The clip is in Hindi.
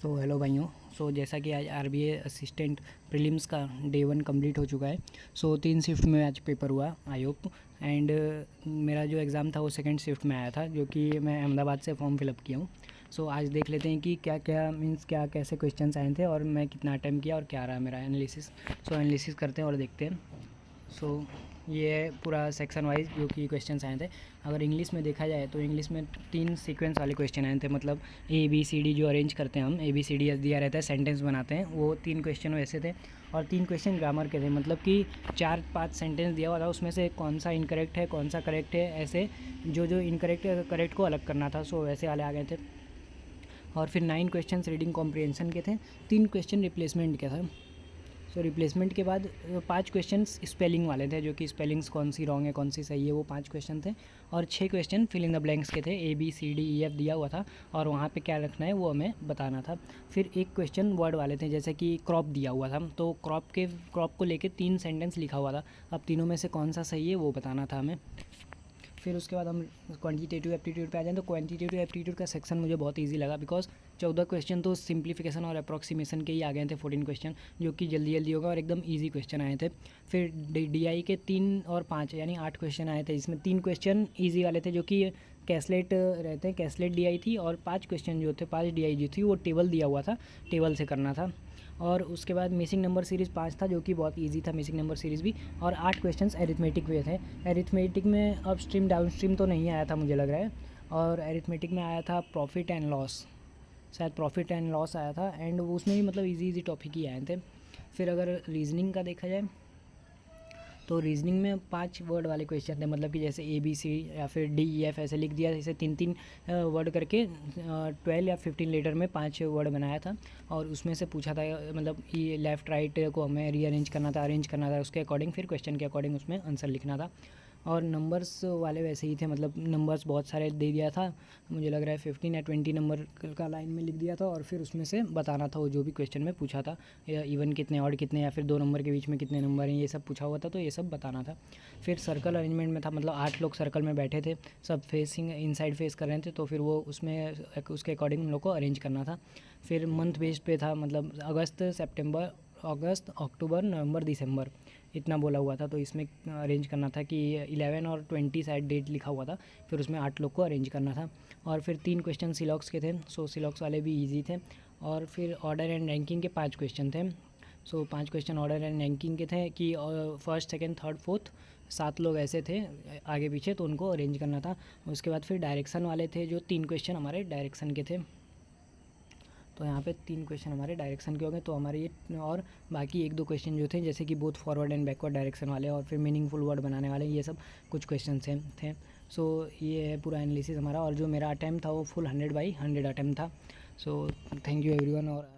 सो हेलो भाइयों। जैसा कि आज आरबीए असिस्टेंट प्रीलिम्स का डे 1 कंप्लीट हो चुका है। 3 शिफ्ट में आज पेपर हुआ आई होप। एंड मेरा जो एग्ज़ाम था वो सेकंड शिफ्ट में आया था, जो कि मैं अहमदाबाद से फॉर्म फिलअप किया हूँ। आज देख लेते हैं कि क्या क्या मीन्स क्या कैसे क्वेश्चंस आए थे और मैं कितना अटैम्प्ट किया और क्या रहा मेरा एनालिसिस। एनालिसिस करते हैं और देखते हैं। ये पूरा सेक्शन वाइज जो कि क्वेश्चंस आए थे। अगर इंग्लिश में देखा जाए तो इंग्लिश में 3 सीक्वेंस वाले क्वेश्चन आए थे, मतलब ABCD जो अरेंज करते हैं हम, ABCD दिया रहता है, सेंटेंस बनाते हैं, वो 3 क्वेश्चन वैसे थे और 3 क्वेश्चन ग्रामर के थे। मतलब कि 4-5 सेंटेंस दिया हुआ था, उसमें से कौन सा इनकरेक्ट है कौन सा करेक्ट है, ऐसे जो इनकरेक्ट है करेक्ट को अलग करना था। वैसे वाले आ गए थे। और फिर 9 क्वेश्चन रीडिंग कॉम्प्रिहेंशन के थे, 3 क्वेश्चन रिप्लेसमेंट के था। रिप्लेसमेंट के बाद 5 क्वेश्चंस स्पेलिंग वाले थे, जो कि स्पेलिंग्स कौन सी रॉन्ग है कौन सी सही है, वो 5 क्वेश्चन थे। और 6 question fill in the blanks के थे, ABCDEF दिया हुआ था और वहाँ पे क्या रखना है वो हमें बताना था। फिर एक क्वेश्चन वर्ड वाले थे, जैसे कि क्रॉप दिया हुआ था, तो क्रॉप को लेके 3 सेंटेंस लिखा हुआ था। अब तीनों में से कौन सा सही है वो बताना था हमें। फिर उसके बाद हम क्वांटिटेटिव एप्टीट्यूड पे आ जाएँ तो क्वांटिटेटिव एप्टीट्यूड का सेक्शन मुझे बहुत इजी लगा, बिकॉज 14 क्वेश्चन तो सिंप्लीफिकेशन और अप्रॉक्सीमेशन के ही आ गए थे, 14 क्वेश्चन जो कि जल्दी जल्दी होगा और एकदम इजी क्वेश्चन आए थे। फिर DI के 3 और 5 यानी 8 क्वेश्चन आए थे, जिसमें 3 क्वेश्चन ईजी वाले थे जो कि कैसलेट रहते हैं, कैसलेट DI थी, और 5 क्वेश्चन जो थे 5 DI जो थी वो टेबल दिया हुआ था, टेबल से करना था। और उसके बाद मिसिंग नंबर सीरीज़ 5 था, जो कि बहुत इजी था मिसिंग नंबर सीरीज़ भी। और 8 क्वेश्चंस एरिथमेटिक में थे। एरिथमेटिक में अप स्ट्रीम डाउन स्ट्रीम तो नहीं आया था मुझे लग रहा है, और एरिथमेटिक में आया था प्रॉफिट एंड लॉस, शायद प्रॉफिट एंड लॉस आया था। एंड वो उसमें भी मतलब इजी टॉपिक ही आए थे। फिर अगर रीजनिंग का देखा जाए तो रीजनिंग में 5 वर्ड वाले क्वेश्चन थे, मतलब कि जैसे ABC या फिर DEF ऐसे लिख दिया, जैसे 3-3 वर्ड करके 12 या 15 लेटर में 5 वर्ड बनाया था। और उसमें से पूछा था, मतलब ये लेफ़्ट राइट को हमें रीअरेंज करना था, अरेंज करना था, उसके अकॉर्डिंग फिर क्वेश्चन के अकॉर्डिंग उसमें आंसर लिखना था। और नंबर्स वाले वैसे ही थे, मतलब नंबर्स बहुत सारे दे दिया था, मुझे लग रहा है 15 या 20 नंबर का लाइन में लिख दिया था, और फिर उसमें से बताना था वो जो भी क्वेश्चन में पूछा था, या इवन कितने ऑड कितने, या फिर 2 नंबर के बीच में कितने नंबर हैं, ये सब पूछा हुआ था, तो ये सब बताना था। फिर सर्कल अरेंजमेंट में था, मतलब 8 लोग सर्कल में बैठे थे, सब फेसिंग इनसाइड फेस कर रहे थे, तो फिर वो उसमें उसके अकॉर्डिंग उन लोग को अरेंज करना था। फिर मंथ बेस्ड पे था, मतलब अगस्त अक्टूबर नवंबर दिसंबर इतना बोला हुआ था, तो इसमें अरेंज करना था कि 11 और 20 शायद डेट लिखा हुआ था, फिर उसमें 8 लोग को अरेंज करना था। और फिर 3 क्वेश्चन सिलॉक्स के थे, सिलॉक्स वाले भी इजी थे। और फिर ऑर्डर एंड रैंकिंग के 5 क्वेश्चन थे। 5 क्वेश्चन ऑर्डर एंड रैंकिंग के थे कि फर्स्ट सेकंड थर्ड फोर्थ 7 लोग ऐसे थे आगे पीछे, तो उनको अरेंज करना था। उसके बाद फिर डायरेक्शन वाले थे, जो 3 क्वेश्चन हमारे डायरेक्शन के थे। तो यहाँ पे 3 क्वेश्चन हमारे डायरेक्शन के हो गए, तो हमारे ये और बाकी 1-2 क्वेश्चन जो थे, जैसे कि both forward and backward direction वाले, और फिर मीनिंगफुल वर्ड बनाने वाले, ये सब कुछ क्वेश्चन थे। ये है पूरा एनालिसिस हमारा, और जो मेरा अटैम्प्ट था वो फुल 100/100 अटैम्प्ट था। Thank you everyone. और